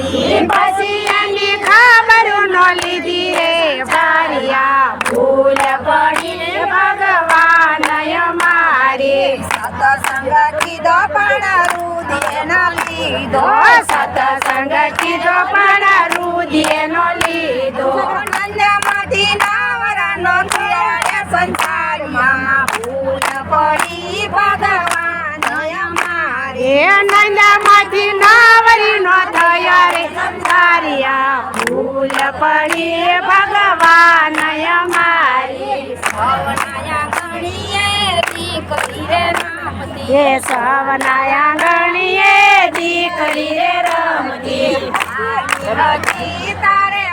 મારી પછી એની ખબર નો લીધી રે ભારિયા ભૂલ પડી ભગવાન મારી સતસંગ કીધો પણ રુધિર ન લીધો સતસંગ કીધો પણ રુધિર નો લીધો નંદમાંથી નાવરનો થયો સંસારમાં ભૂલ પડી ભગવાન મારી એ નંદમાંથી નાવરી નો થયા રે સંસારિયા ભૂલ પડી ભગવાન મારી સવનાયા ગણીએ દીકરી રે નામતી એ સવનાયા ગણીએ દીકરી રે રમતી હતી તારે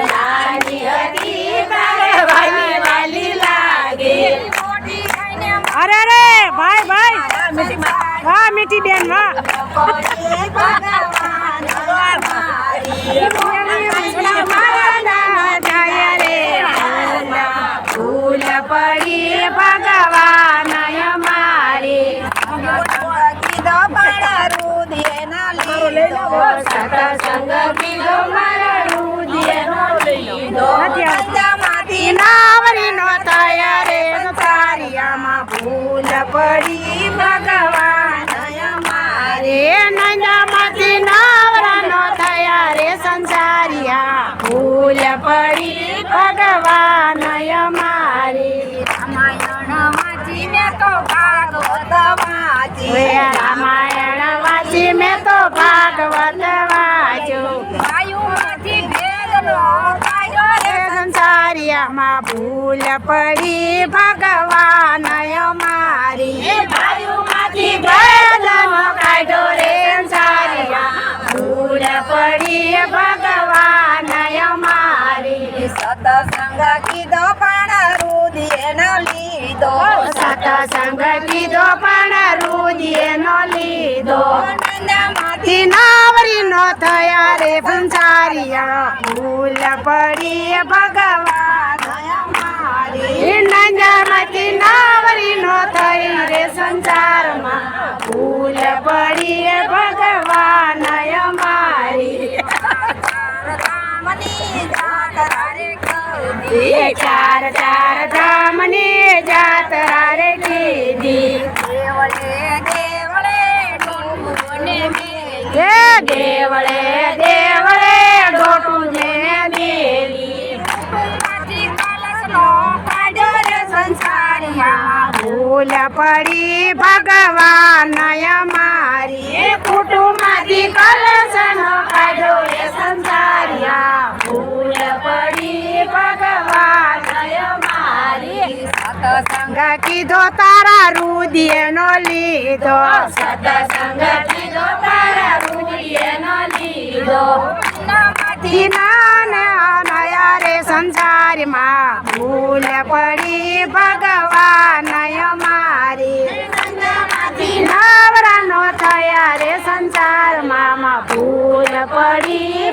નાની હતી તારે વાલી વાલી લાગે મોટી થઈને અરે રે ભાઈ ભાઈ વાહ મીઠી બેન વાહ ભગવાન ભૂલ પડી ભગવાન મારી કીધો પણ રુધિર ન લીધો સતસંગ કીધો મારા રુધિર નો લીધો નંદમાંથી નાવરી નો થયા રે સંસારિયામાં ભૂલ પડી ભગવાન મારે નંદમાંથી નાવરા નો થયા રે સંસારિયા ભૂલ પડી ભગવાન મારી રામાયણ વાંચી મેં તો ભાગવત વાંચી રામાયણ વાંચી મેં તો ભાગવત વાંચ્યું વાયુમાંથી ભેદનો પાયો રે સંસારિયામાં ભૂલ પડી ભગવાન મારી વાયુમાંથી ભેદનો કાઢો રે સંસારિયા ભૂલ પડી ભગવાન મારી સતસંગ કીધો પણ રુધિર ન લીધો સતસંગ કીધો પણ રુધિર નો લીધો નંદમાંથી નાવરી નો થયા રે સંસારિયા ભૂલ પડી ભગવાન મારી નંદમાંથી નાવરી નો થઈ રે સંસારમાં ભૂલ પડી ભગવાન મારી રામની જાત્રા રે કરી એ ચાર ચાર ધામની જાત્રા રે કીધી દેવળે દેવળે ડોને મેલી હે દેવળે દેવળે ગોટું જેને દેલી માંથી કલશનો કાઢ્યો રે સંસારિયા ભૂલ પડી ભગવાન મારી કુટુંબમાંથી કલશનો કાઢો રે સંસારિયા ભૂલ પડી ભગવાન મારી સતસંગ કીધો તારા રુધિર નો લીધો સતસંગ કીધો તારા રુધિર નો લીધો નમાંથી નયા રે સંસારમાં ભૂલ પડી ભગવાન મારી નવરા નો થયા રે સંસારમાં ભૂલ પડી